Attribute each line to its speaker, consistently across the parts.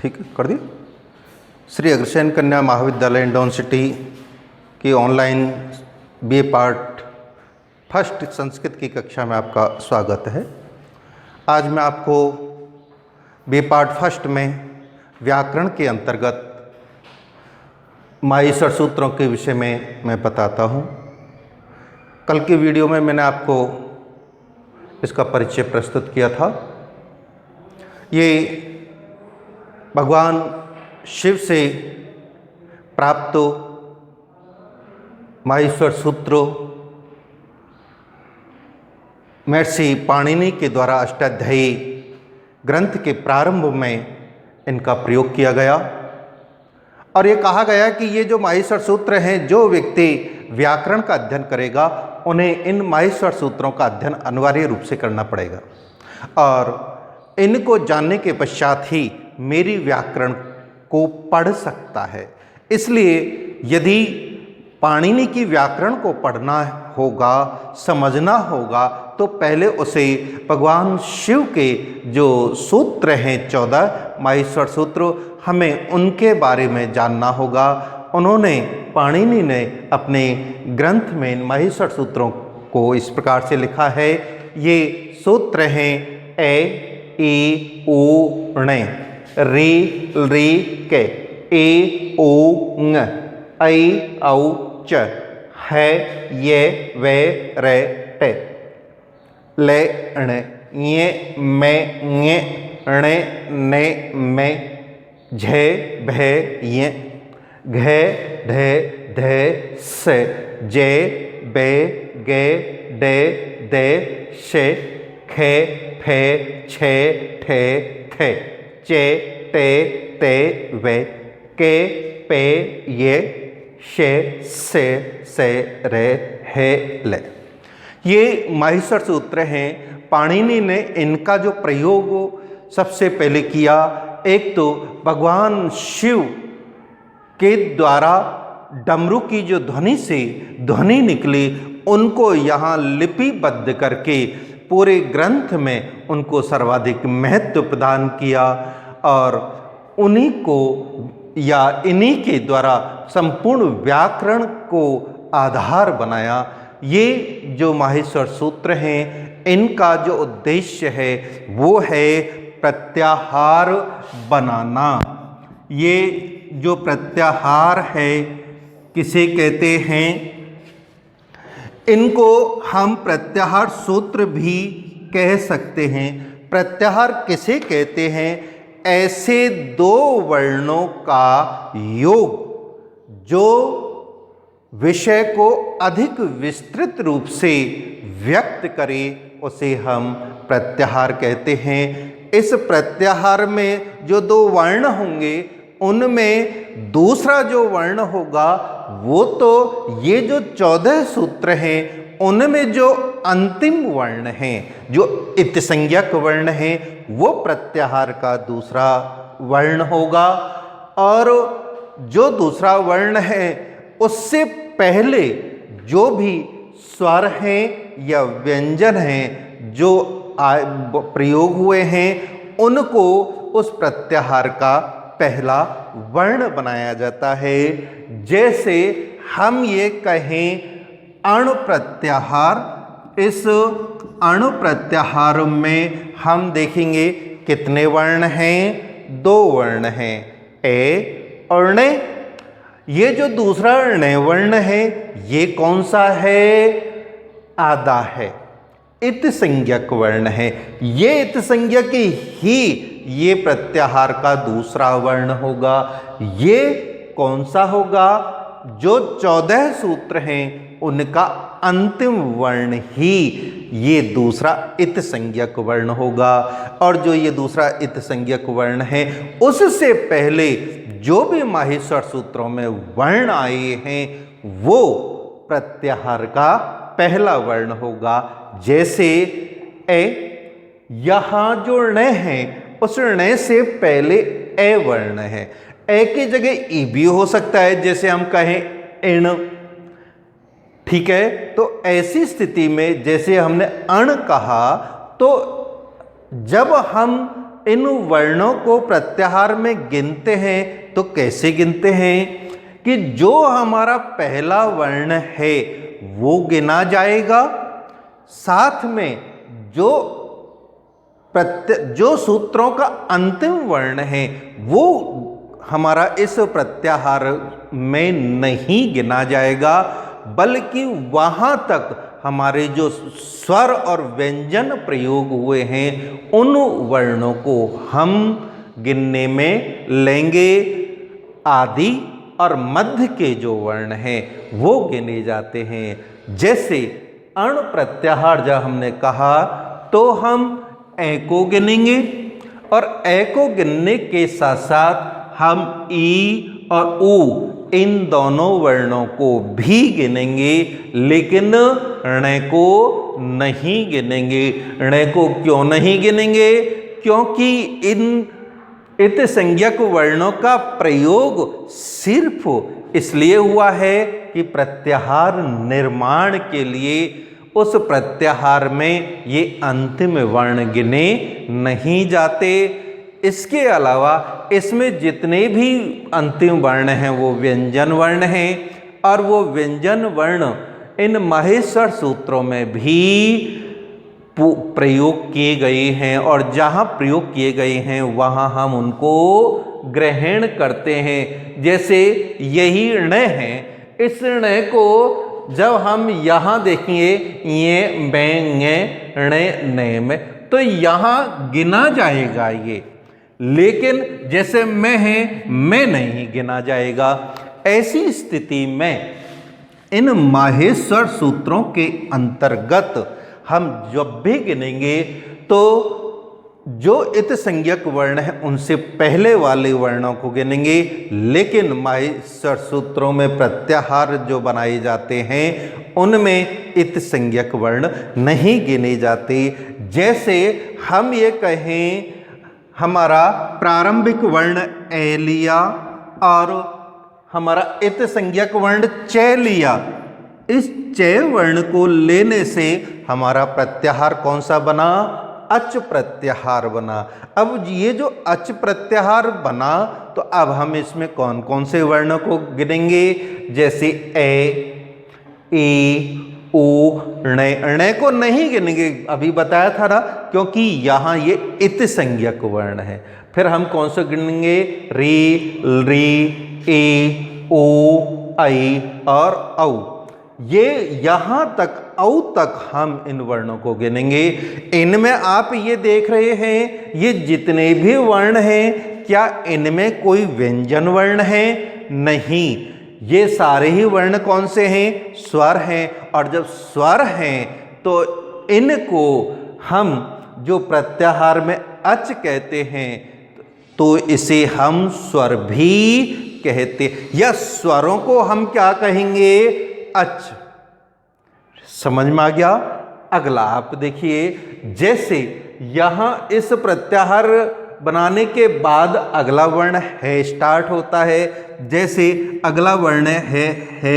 Speaker 1: ठीक है, कर दिया। श्री अग्रसेन कन्या महाविद्यालय इंडोन सिटी की online BA part first Sanskrit की कक्षा में आपका स्वागत है। आज मैं आपको बीए पार्ट फर्स्ट में व्याकरण के अंतर्गत माहेश्वर सूत्रों के विषय में मैं बताता हूँ। कल की वीडियो में मैंने आपको इसका परिचय प्रस्तुत किया था। ये भगवान शिव से प्राप्त माहेश्वर सूत्रों महर्षि पाणिनि के द्वारा अष्टाध्यायी ग्रंथ के प्रारंभ में इनका प्रयोग किया गया और ये कहा गया कि ये जो माहेश्वर सूत्र हैं, जो व्यक्ति व्याकरण का अध्ययन करेगा उन्हें इन माहेश्वर सूत्रों का अध्ययन अनिवार्य रूप से करना पड़ेगा और इनको जानने के पश्चात ही मेरी व्याकरण को पढ़ सकता है। इसलिए यदि पाणिनि की व्याकरण को पढ़ना होगा, समझना होगा, तो पहले उसे भगवान शिव के जो सूत्र हैं 14 माहेश्वर सूत्र, हमें उनके बारे में जानना होगा। उन्होंने पाणिनि ने अपने ग्रंथ में माहेश्वर सूत्रों को इस प्रकार से लिखा है। ये सूत्र हैं ए, ई, उ, णे, री, री के, ए, ओ, ङ, ऐ, औ, च, है, ये, वे, रे, टे, ले, णे, ये, मे, ङे, णे, ने, मे, झे, भे, ये, घे, ढे, धे, से, जे, बे, गे, डे, दे, शे, खे, फे, छे, ठे, थे, चे, टे, ते, वे, के, पे, ये, शे, से, रे, हे, ले। ये माहेश्वर सूत्र हैं। पाणिनि ने इनका जो प्रयोग सबसे पहले किया, एक तो भगवान शिव के द्वारा डमरू की जो ध्वनि से ध्वनि निकली, उनको यहाँ लिपिबद्ध करके पूरे ग्रंथ में उनको सर्वाधिक महत्व प्रदान किया और उन्हीं को या इन्हीं के द्वारा संपूर्ण व्याकरण को आधार बनाया। ये जो माहेश्वर सूत्र हैं, इनका जो उद्देश्य है वो है प्रत्याहार बनाना। ये जो प्रत्याहार है किसे कहते हैं? इनको हम प्रत्याहार सूत्र भी कह सकते हैं। प्रत्याहार किसे कहते हैं? ऐसे दो वर्णों का योग जो विषय को अधिक विस्तृत रूप से व्यक्त करे, उसे हम प्रत्याहार कहते हैं। इस प्रत्याहार में जो दो वर्ण होंगे, उनमें दूसरा जो वर्ण होगा वो तो ये जो 14 सूत्र हैं उनमें जो अंतिम वर्ण हैं, जो इत्संज्ञक वर्ण हैं, वो प्रत्याहार का दूसरा वर्ण होगा। और जो दूसरा वर्ण है उससे पहले जो भी स्वर हैं या व्यंजन हैं जो प्रयोग हुए हैं, उनको उस प्रत्याहार का पहला वर्ण बनाया जाता है। जैसे हम ये कहें अणु प्रत्याहार, इस अणु प्रत्याहार में हम देखेंगे कितने वर्ण हैं? 2 वर्ण हैं, ए और णे। ये जो दूसरा णे वर्ण है ये कौन सा है? आधा है, इत्संज्ञक वर्ण है। ये इत्संज्ञक ही ये प्रत्याहार का दूसरा वर्ण होगा। ये कौन सा होगा? जो 14 सूत्र हैं उनका अंतिम वर्ण ही ये दूसरा इत्संज्ञक वर्ण होगा। और जो ये दूसरा इत्संज्ञक वर्ण है, उससे पहले जो भी माहेश्वर सूत्रों में वर्ण आए हैं वो प्रत्याहार का पहला वर्ण होगा। जैसे ए, यहाँ जो ण है उस ण से पहले ए वर्ण है। ए की जगह ई भी हो सकता है, जैसे हम कहें इण, ठीक है। तो ऐसी स्थिति में जैसे हमने अण कहा, तो जब हम इन वर्णों को प्रत्याहार में गिनते हैं तो कैसे गिनते हैं कि जो हमारा पहला वर्ण है वो गिना जाएगा, साथ में जो सूत्रों का अंतिम वर्ण है वो हमारा इस प्रत्याहार में नहीं गिना जाएगा, बल्कि वहाँ तक हमारे जो स्वर और व्यंजन प्रयोग हुए हैं उन वर्णों को हम गिनने में लेंगे। आदि और मध्य के जो वर्ण हैं वो गिने जाते हैं। जैसे अण प्रत्याहार जब हमने कहा तो हम ए को गिनेंगे और ए को गिनने के साथ साथ हम ई और ऊ इन दोनों वर्णों को भी गिनेंगे, लेकिन ण को नहीं गिनेंगे। ण को क्यों नहीं गिनेंगे? क्योंकि इन इत संज्ञक वर्णों का प्रयोग सिर्फ इसलिए हुआ है कि प्रत्याहार निर्माण के लिए उस प्रत्याहार में ये अंतिम वर्ण गिने नहीं जाते। इसके अलावा इसमें जितने भी अंतिम वर्ण हैं वो व्यंजन वर्ण हैं और वो व्यंजन वर्ण इन माहेश्वर सूत्रों में भी प्रयोग किए गए हैं और जहाँ प्रयोग किए गए हैं वहाँ हम उनको ग्रहण करते हैं। जैसे यही ण है, इस ण को जब हम यहाँ देखिए ये बेंगे ण ने में तो यहाँ गिना जाएगा ये, लेकिन जैसे मैं है मैं नहीं गिना जाएगा। ऐसी स्थिति में इन माहेश्वर सूत्रों के अंतर्गत हम जब भी गिनेंगे तो जो इत संज्ञक वर्ण है उनसे पहले वाले वर्णों को गिनेंगे, लेकिन माहेश्वर सूत्रों में प्रत्याहार जो बनाए जाते हैं उनमें इत संज्ञक वर्ण नहीं गिने जाते। जैसे हम ये कहें हमारा प्रारंभिक वर्ण ए लिया और हमारा इत संज्ञक वर्ण च लिया, इस च वर्ण को लेने से हमारा प्रत्याहार कौन सा बना? अच प्रत्याहार बना। अब ये जो अच प्रत्याहार बना तो अब हम इसमें कौन कौन से वर्णों को गिनेंगे? जैसे ए, ई, ओ, ण को नहीं गिनेंगे, अभी बताया था ना, क्योंकि यहाँ ये इत संज्ञक वर्ण है। फिर हम कौन से गिनेंगे? री, री, ए, ओ, आई और औ। ये यहाँ तक औ तक हम इन वर्णों को गिनेंगे। इनमें आप ये देख रहे हैं ये जितने भी वर्ण हैं क्या इनमें कोई व्यंजन वर्ण है? नहीं, ये सारे ही वर्ण कौन से हैं? स्वर हैं। और जब स्वर हैं तो इनको हम जो प्रत्याहार में अच कहते हैं तो इसे हम स्वर भी कहते, या स्वरों को हम क्या कहेंगे? अच। समझ में आ गया? अगला आप देखिए, जैसे यहाँ इस प्रत्याहार बनाने के बाद अगला वर्ण है स्टार्ट होता है। जैसे अगला वर्ण है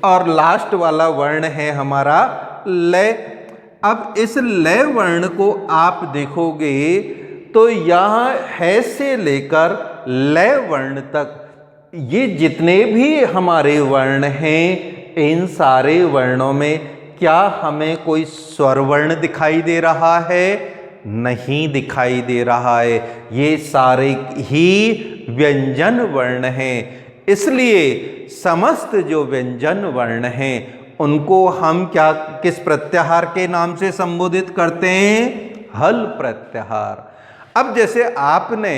Speaker 1: और लास्ट वाला वर्ण है हमारा ल। अब इस ल वर्ण को आप देखोगे तो यहाँ है से लेकर ल वर्ण तक ये जितने भी हमारे वर्ण हैं इन सारे वर्णों में क्या हमें कोई स्वर वर्ण दिखाई दे रहा है? नहीं दिखाई दे रहा है। ये सारे ही व्यंजन वर्ण हैं। इसलिए समस्त जो व्यंजन वर्ण हैं उनको हम क्या किस प्रत्याहार के नाम से संबोधित करते हैं? हल प्रत्याहार। अब जैसे आपने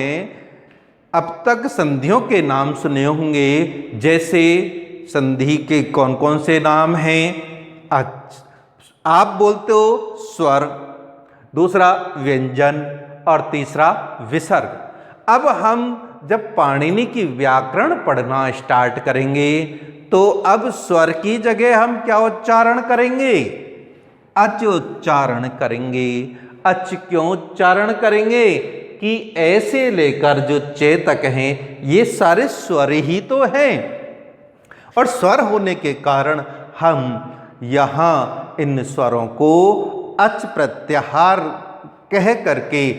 Speaker 1: अब तक संधियों के नाम सुने होंगे, जैसे संधि के कौन कौन से नाम हैं? आप बोलते हो स्वर, दूसरा व्यंजन और तीसरा विसर्ग। अब हम जब पाणिनि की व्याकरण पढ़ना स्टार्ट करेंगे तो अब स्वर की जगह हम क्या उच्चारण करेंगे? अच उच्चारण करेंगे। अच क्यों उच्चारण करेंगे? कि ऐसे लेकर जो चे तक हैं ये सारे स्वर ही तो हैं, और स्वर होने के कारण हम यहाँ इन स्वरों को अच प्रत्याहार कह करके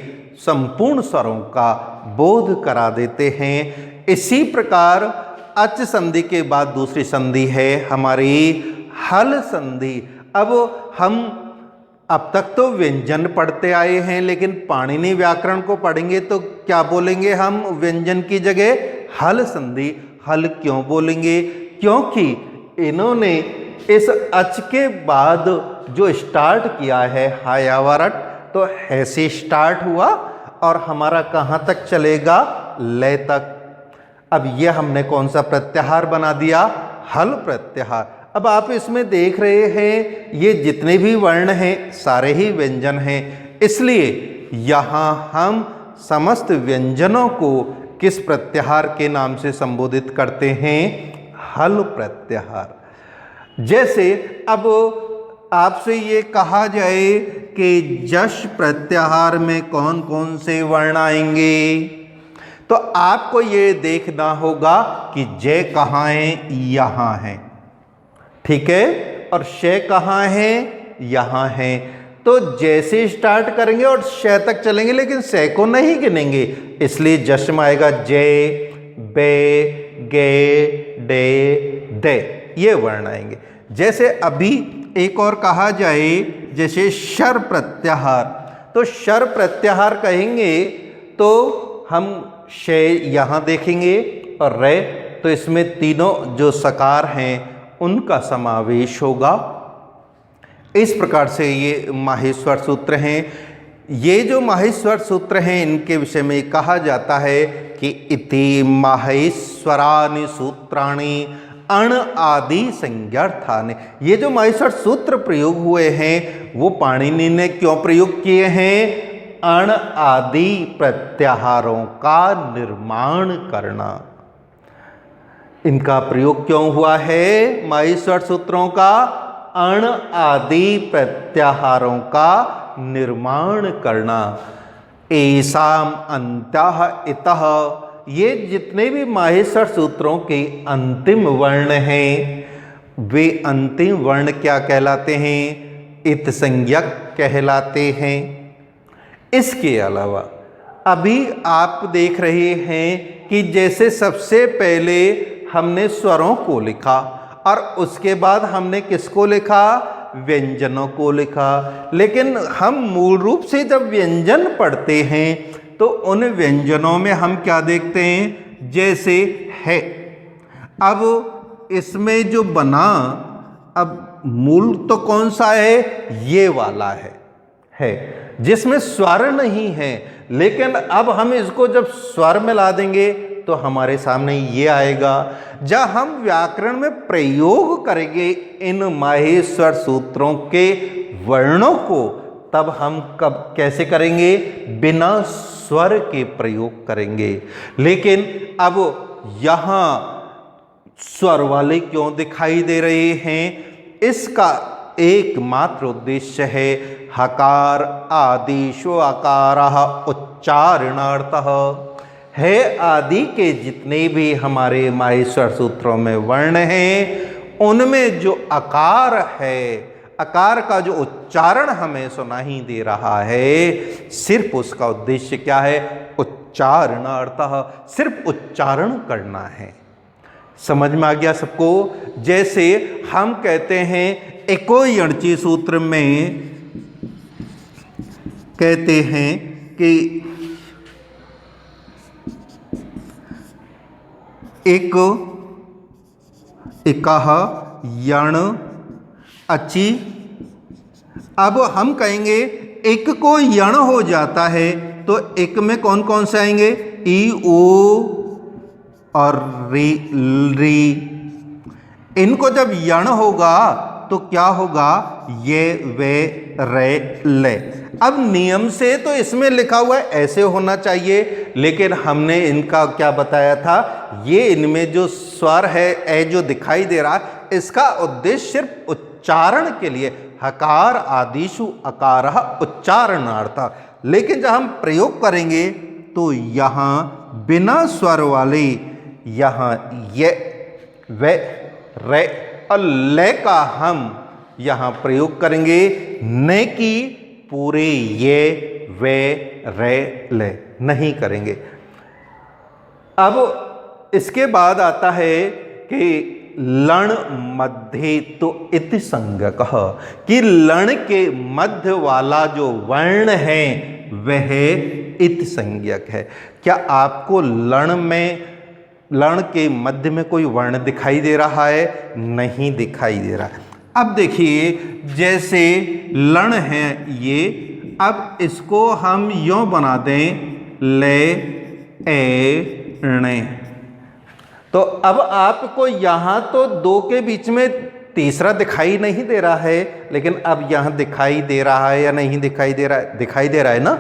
Speaker 1: संपूर्ण स्वरों का बोध करा देते हैं। इसी प्रकार अच संधि के बाद दूसरी संधि है हमारी हल संधि। अब हम अब तक तो व्यंजन पढ़ते आए हैं, लेकिन पाणिनि व्याकरण को पढ़ेंगे तो क्या बोलेंगे हम व्यंजन की जगह? हल संधि। हल क्यों बोलेंगे? क्योंकि इन्होंने इस अच के बाद जो स्टार्ट किया है हायावरट, तो है से स्टार्ट हुआ और हमारा कहाँ तक चलेगा? लय तक। अब ये हमने कौन सा प्रत्याहार बना दिया? हल प्रत्याहार। अब आप इसमें देख रहे हैं ये जितने भी वर्ण हैं सारे ही व्यंजन हैं, इसलिए यहाँ हम समस्त व्यंजनों को किस प्रत्याहार के नाम से संबोधित करते हैं? हल प्रत्याहार। जैसे अब आपसे ये कहा जाए कि जश प्रत्याहार में कौन कौन से वर्ण आएंगे, तो आपको ये देखना होगा कि जय कहाँ है? यहाँ है, ठीक है, और शय कहाँ है? यहाँ है। तो जैसे स्टार्ट करेंगे और शय तक चलेंगे, लेकिन शय को नहीं गिनेंगे, इसलिए जश में आएगा जय, बे, गे, डे, दे, ये वर्ण आएंगे। जैसे अभी एक और कहा जाए जैसे शर प्रत्याहार, तो शर प्रत्याहार कहेंगे तो हम शय यहाँ देखेंगे और रे, तो इसमें तीनों जो सकार हैं उनका समावेश होगा। इस प्रकार से ये माहेश्वर सूत्र हैं। ये जो माहेश्वर सूत्र हैं इनके विषय में कहा जाता है कि इति माहेश्वरानि सूत्राणि अण आदि संज्ञार्थानि। ये जो माहेश्वर सूत्र प्रयोग हुए हैं वो पाणिनि ने क्यों प्रयोग किए हैं? अण आदि प्रत्याहारों का निर्माण करना। इनका प्रयोग क्यों हुआ है माहेश्वर सूत्रों का? अण आदि प्रत्याहारों का निर्माण करना। एसाम अंतः इतः, ये जितने भी माहेश्वर सूत्रों के अंतिम वर्ण हैं वे अंतिम वर्ण क्या कहलाते हैं? इत संज्ञक कहलाते हैं। इसके अलावा अभी आप देख रहे हैं कि जैसे सबसे पहले हमने स्वरों को लिखा और उसके बाद हमने किसको लिखा? व्यंजनों को लिखा। लेकिन हम मूल रूप से जब व्यंजन पढ़ते हैं तो उन व्यंजनों में हम क्या देखते हैं? जैसे है, अब इसमें जो बना, अब मूल तो कौन सा है? ये वाला है जिसमें स्वर नहीं है, लेकिन अब हम इसको जब स्वर में ला देंगे तो हमारे सामने ये आएगा। जब हम व्याकरण में प्रयोग करेंगे इन माहेश्वर सूत्रों के वर्णों को, तब हम कब कैसे करेंगे? बिना स्वर के प्रयोग करेंगे। लेकिन अब यहाँ स्वर वाले क्यों दिखाई दे रहे हैं? इसका एकमात्र उद्देश्य है हकार आदिशो अकारः उच्चारणार्थः। है आदि के जितने भी हमारे माहेश्वर सूत्रों में वर्ण हैं उनमें जो अकार है, अकार का जो उच्चारण हमें सुनाई दे रहा है, सिर्फ उसका उद्देश्य क्या है? उच्चारणार्थः, सिर्फ उच्चारण करना है। समझ में आ गया सबको? जैसे हम कहते हैं एको यणचि सूत्र में कहते हैं कि एक इकह यण अचि। अब हम कहेंगे एक को यण हो जाता है तो एक में कौन कौन से आएंगे? ई, ओ और री। इनको जब यण होगा तो क्या होगा? ये, वे, रे, ले। अब नियम से तो इसमें लिखा हुआ है ऐसे होना चाहिए, लेकिन हमने इनका क्या बताया था? ये इनमें जो स्वर है ए जो दिखाई दे रहा है, इसका उद्देश्य सिर्फ उच्चारण के लिए, हकार आदिशु अकारः उच्चारणार्थ। लेकिन जब हम प्रयोग करेंगे तो यहाँ बिना स्वर वाले यहाँ ये, वे, रे और ले का हम यहाँ प्रयोग करेंगे, न कि पूरे ये, वे रे ले नहीं करेंगे। अब इसके बाद आता है कि लण मध्य तो इति संज्ञकः, कि लण के मध्य वाला जो वर्ण है वह इति संज्ञक है। क्या आपको लण के मध्य में कोई वर्ण दिखाई दे रहा है? नहीं दिखाई दे रहा है। अब देखिए, जैसे लण है ये, अब इसको हम यों बना दें ले ए णे, तो अब आपको यहाँ तो दो के बीच में तीसरा दिखाई नहीं दे रहा है, लेकिन अब यहाँ दिखाई दे रहा है या नहीं दिखाई दे रहा है? दिखाई दे रहा है ना।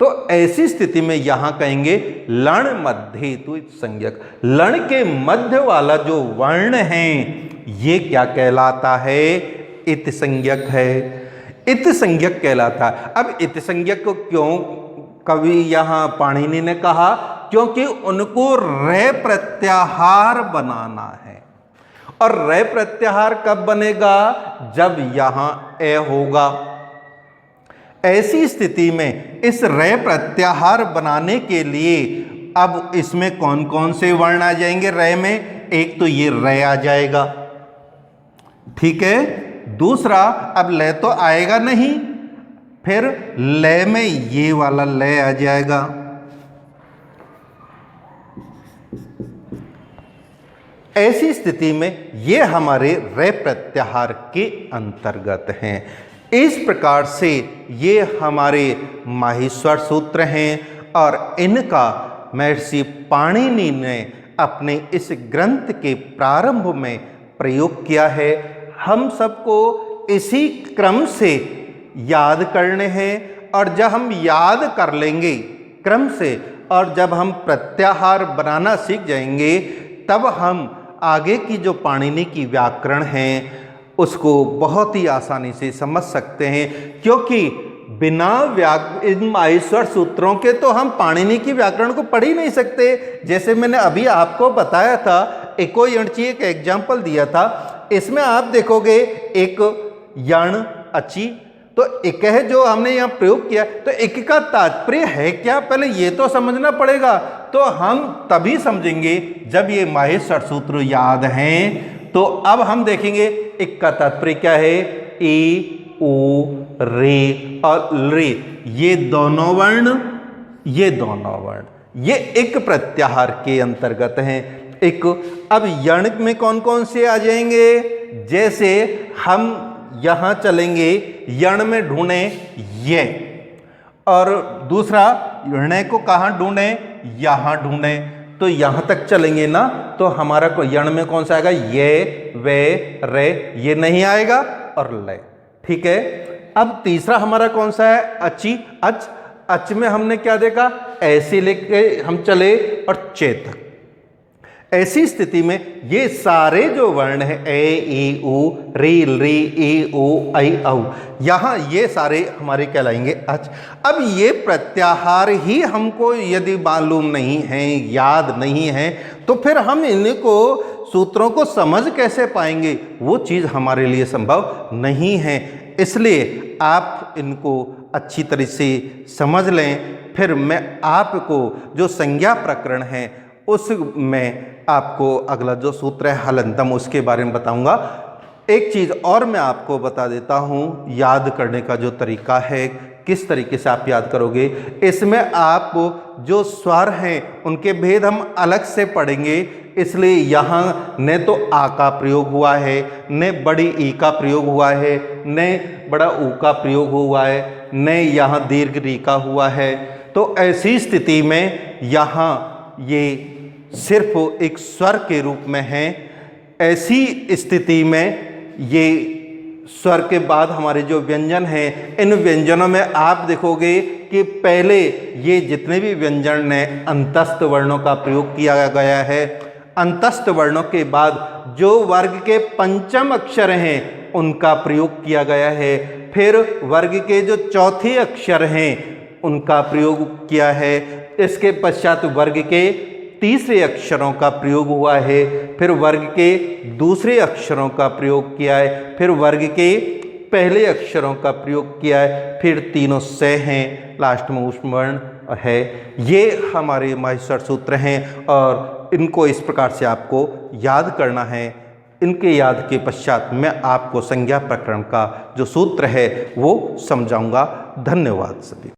Speaker 1: तो ऐसी स्थिति में यहाँ कहेंगे लण मध्य तो संज्ञक, लण के मध्य वाला जो वर्ण है ये क्या कहलाता है? इति संज्ञक है, इति संज्ञक कहलाता है। अब इति संज्ञक को क्यों कवि यहाँ पाणिनि ने कहा? क्योंकि उनको रे प्रत्याहार बनाना है। और रे प्रत्याहार कब बनेगा? जब यहां ए होगा। ऐसी स्थिति में इस रे प्रत्याहार बनाने के लिए अब इसमें कौन कौन से वर्ण आ जाएंगे रे में? एक तो ये रे आ जाएगा, ठीक है। दूसरा, अब ले तो आएगा नहीं, फिर ले में ये वाला ले आ जाएगा। ऐसी स्थिति में ये हमारे रे प्रत्याहार के अंतर्गत हैं। इस प्रकार से ये हमारे माहेश्वर सूत्र हैं और इनका महर्षि पाणिनि ने अपने इस ग्रंथ के प्रारंभ में प्रयोग किया है। हम सबको इसी क्रम से याद करने हैं, और जब हम याद कर लेंगे क्रम से और जब हम प्रत्याहार बनाना सीख जाएंगे, तब हम आगे की जो पाणिनि की व्याकरण है उसको बहुत ही आसानी से समझ सकते हैं। क्योंकि बिना इन माहेश्वर सूत्रों के तो हम पाणिनि की व्याकरण को पढ़ ही नहीं सकते। जैसे मैंने अभी आपको बताया था, एको यणची एक एग्जाम्पल दिया था, इसमें आप देखोगे एक यण अची, तो एक है जो हमने यहाँ प्रयोग किया, तो एक का तात्पर्य है क्या, पहले ये तो समझना पड़ेगा। तो हम तभी समझेंगे जब ये माहेश्वर सूत्र याद हैं। तो अब हम देखेंगे एक का तात्पर्य क्या है। ए ओ रे और रे, ये दोनों वर्ण ये एक प्रत्याहार के अंतर्गत हैं। एक अब यण में कौन कौन से आ जाएंगे? जैसे हम यहां चलेंगे, यण में ढूंढे ये, और दूसरा यण को कहाँ ढूंढे? यहां ढूंढे। तो यहां तक चलेंगे ना, तो हमारा को यण में कौन सा आएगा? ये वे रे, ये नहीं आएगा, और ले, ठीक है। अब तीसरा हमारा कौन सा है? अची अच, अच में हमने क्या देखा? ऐसे लेके हम चले और चेतक। ऐसी स्थिति में ये सारे जो वर्ण हैं ए ई उ रे रे ए ओ ऐ औ, यहाँ ये सारे हमारे कहलाएंगे अच। अब ये प्रत्याहार ही हमको यदि मालूम नहीं है, याद नहीं है, तो फिर हम इनको सूत्रों को समझ कैसे पाएंगे? वो चीज़ हमारे लिए संभव नहीं है। इसलिए आप इनको अच्छी तरह से समझ लें। फिर मैं आपको जो संज्ञा प्रकरण है उसमें आपको अगला जो सूत्र है हलंतम, उसके बारे में बताऊंगा। एक चीज़ और मैं आपको बता देता हूं, याद करने का जो तरीका है, किस तरीके से आप याद करोगे। इसमें आप जो स्वर हैं उनके भेद हम अलग से पढ़ेंगे। इसलिए यहाँ न तो आ का प्रयोग हुआ है, न बड़ी ई का प्रयोग हुआ है, न बड़ा ऊ का प्रयोग हुआ है, न यहाँ दीर्घ री का हुआ है। तो ऐसी स्थिति में यहाँ ये सिर्फ एक स्वर के रूप में है। ऐसी स्थिति में ये स्वर के बाद हमारे जो व्यंजन हैं, इन व्यंजनों में आप देखोगे कि पहले ये जितने भी व्यंजन हैं अंतस्थ वर्णों का प्रयोग किया गया है। अंतस्थ वर्णों के बाद जो वर्ग के पंचम अक्षर हैं उनका प्रयोग किया गया है। फिर वर्ग के जो चौथे अक्षर हैं उनका प्रयोग किया है। इसके पश्चात वर्ग के तीसरे अक्षरों का प्रयोग हुआ है। फिर वर्ग के दूसरे अक्षरों का प्रयोग किया है। फिर वर्ग के पहले अक्षरों का प्रयोग किया है, फिर तीनों से हैं, लास्ट में ऊष्म वर्ण है। ये हमारे माहेश्वर सूत्र हैं और इनको इस प्रकार से आपको याद करना है। इनके याद के पश्चात मैं आपको संज्ञा प्रकरण का जो सूत्र है वो समझाऊंगा। धन्यवाद सभी।